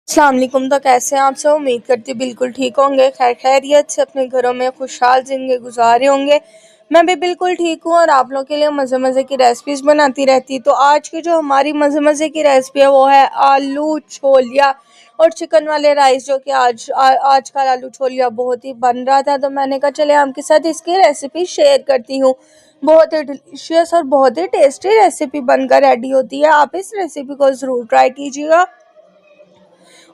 अस्सलाम वालेकुम। तो कैसे हैं आप सब? उम्मीद करती हूँ बिल्कुल ठीक होंगे, खैर खैरियत से अपने घरों में खुशहाल ज़िंदगी गुजारे होंगे। मैं भी बिल्कुल ठीक हूँ और आप लोगों के लिए मज़े मज़े की रेसिपीज़ बनाती रहती। तो आज की जो हमारी मज़े मज़े की रेसिपी है वो है आलू छोलिया और चिकन वाले राइस, जो कि आजकल आलू छोलिया बहुत ही बन रहा था, तो मैंने कहा चले आपके साथ इसकी रेसिपी शेयर करती हूँ। बहुत ही डिलीशियस और बहुत ही टेस्टी रेसिपी बनकर रेडी होती है। आप इस रेसिपी को ज़रूर ट्राई कीजिएगा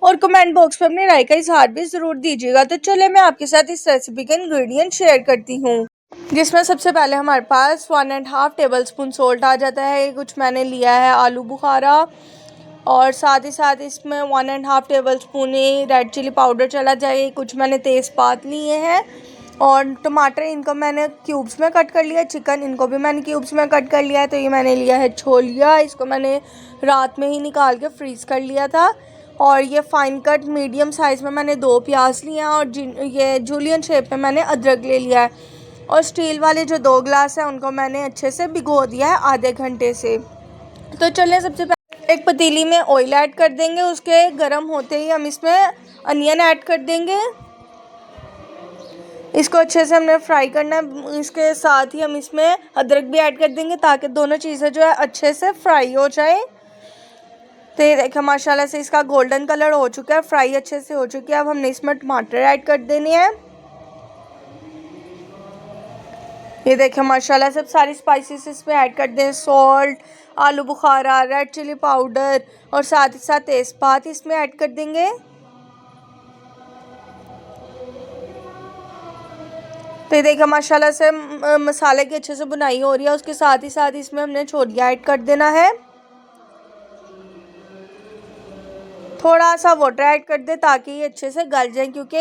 और कमेंट बॉक्स में अपनी राय का इजहार भी ज़रूर दीजिएगा। तो चले मैं आपके साथ इस रेसिपी के इंग्रेडिएंट शेयर करती हूँ, जिसमें सबसे पहले हमारे पास 1.5 टेबल स्पून सोल्ट आ जाता है। कुछ मैंने लिया है आलू बुखारा और साथ ही साथ इसमें 1.5 टेबल स्पून ही रेड चिली पाउडर चला जाए। कुछ मैंने तेज़पात लिए हैं और टमाटर, इनको मैंने क्यूब्स में कट कर लिया। चिकन, इनको भी मैंने क्यूब्स में कट कर लिया है। तो ये मैंने लिया है छोलिया, इसको मैंने रात में ही निकाल के फ्रीज़ कर लिया था। और ये फ़ाइन कट मीडियम साइज़ में मैंने 2 प्याज लिए हैं और ये जूलियन शेप में मैंने अदरक ले लिया है। और स्टील वाले जो 2 ग्लास हैं उनको मैंने अच्छे से भिगो दिया है आधे घंटे से। तो चलिए सबसे पहले एक पतीली में ऑयल ऐड कर देंगे। उसके गर्म होते ही हम इसमें अनियन ऐड कर देंगे। इसको अच्छे से हमने फ्राई करना है। इसके साथ ही हम इसमें अदरक भी ऐड कर देंगे ताकि दोनों चीज़ें जो है अच्छे से फ्राई हो जाए। तो ये देखिए माशाल्लाह से इसका गोल्डन कलर हो चुका है, फ्राई अच्छे से हो चुकी है। अब हमने इसमें टमाटर ऐड कर देने हैं। ये देखिए माशाल्लाह सब सारी स्पाइसेस इसमें ऐड कर दें। सॉल्ट, आलू बुखारा, रेड चिली पाउडर और साथ ही साथ तेज़पात इसमें ऐड कर देंगे। तो ये देखिए माशाल्लाह से मसाले की अच्छे से बुनाई हो रही है। उसके साथ ही साथ इसमें हमने छोलिया ऐड कर देना है। थोड़ा सा वाटर ऐड कर दे ताकि ये अच्छे से गल जाए, क्योंकि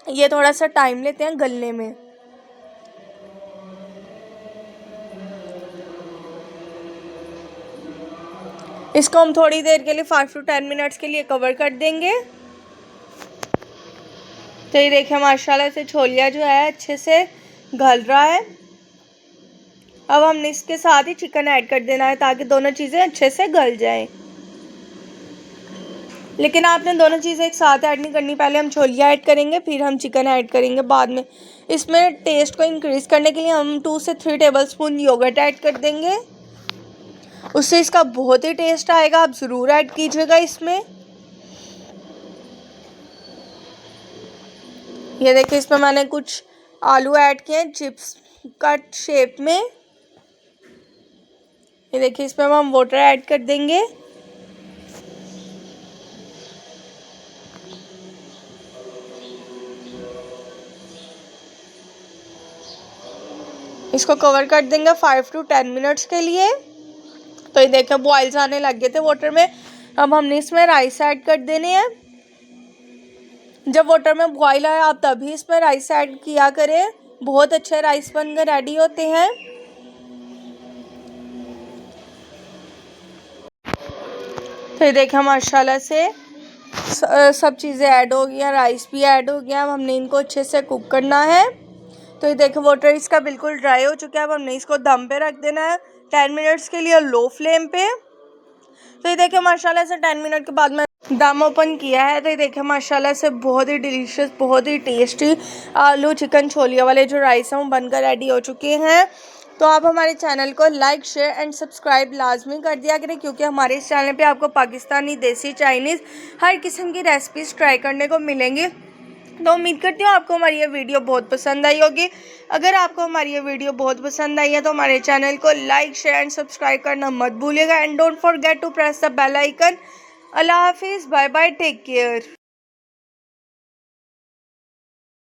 ये थोड़ा सा टाइम लेते हैं गलने में। इसको हम थोड़ी देर के लिए 5 to 10 मिनट्स के लिए कवर कर देंगे। तो ये देखिए माशाल्लाह से छोलिया जो है अच्छे से गल रहा है। अब हमने इसके साथ ही चिकन ऐड कर देना है ताकि दोनों चीज़ें अच्छे से गल जाएं। लेकिन आपने दोनों चीज़ें एक साथ ऐड नहीं करनी, पहले हम छोलिया ऐड करेंगे फिर हम चिकन ऐड करेंगे बाद में। इसमें टेस्ट को इंक्रीज़ करने के लिए हम 2 से 3 टेबल स्पून योगर्ट ऐड कर देंगे। उससे इसका बहुत ही टेस्ट आएगा, आप ज़रूर ऐड कीजिएगा इसमें। ये देखिए इसमें मैंने कुछ आलू ऐड किए हैं चिप्स कट शेप में। ये देखिए इसमें हम वाटर ऐड कर देंगे। इसको कवर कर देंगे 5 to 10 मिनट्स के लिए। तो ये देखिए बॉइल्स आने लग गए थे वाटर में। अब हमने इसमें राइस ऐड कर देने हैं। जब वाटर में बॉयल आए आप तभी इसमें राइस ऐड किया करें, बहुत अच्छे राइस बनकर रेडी होते हैं। तो ये देखिए माशाल्लाह से सब चीज़ें ऐड हो गई हैं, राइस भी ऐड हो गया। अब हमने इनको अच्छे से कुक करना है। तो ये देखिए वाटर इसका बिल्कुल ड्राई हो चुका है। अब हमने इसको दम पे रख देना है 10 मिनट्स के लिए लो फ्लेम पे। तो ये देखिए माशाल्लाह से 10 मिनट के बाद मैं दम ओपन किया है। तो ये देखिए माशाल्लाह से बहुत ही डिलीशियस, बहुत ही टेस्टी आलू चिकन छोलिया वाले जो राइस हैं वो बनकर रेडी हो चुके हैं। तो आप हमारे चैनल को लाइक, शेयर एंड सब्सक्राइब लाजमी कर दिया करें, क्योंकि हमारे इस चैनल पे आपको पाकिस्तानी, देसी, चाइनीज़ हर किस्म की रेसिपीज़ ट्राई करने को मिलेंगी। तो उम्मीद करती हूँ आपको हमारी ये वीडियो बहुत पसंद आई होगी। अगर आपको हमारी ये वीडियो बहुत पसंद आई है तो हमारे चैनल को लाइक, शेयर एंड सब्सक्राइब करना मत भूलिएगा। And don't forget to press the bell icon. अल्लाह हाफिज़, बाय बाय, टेक केयर।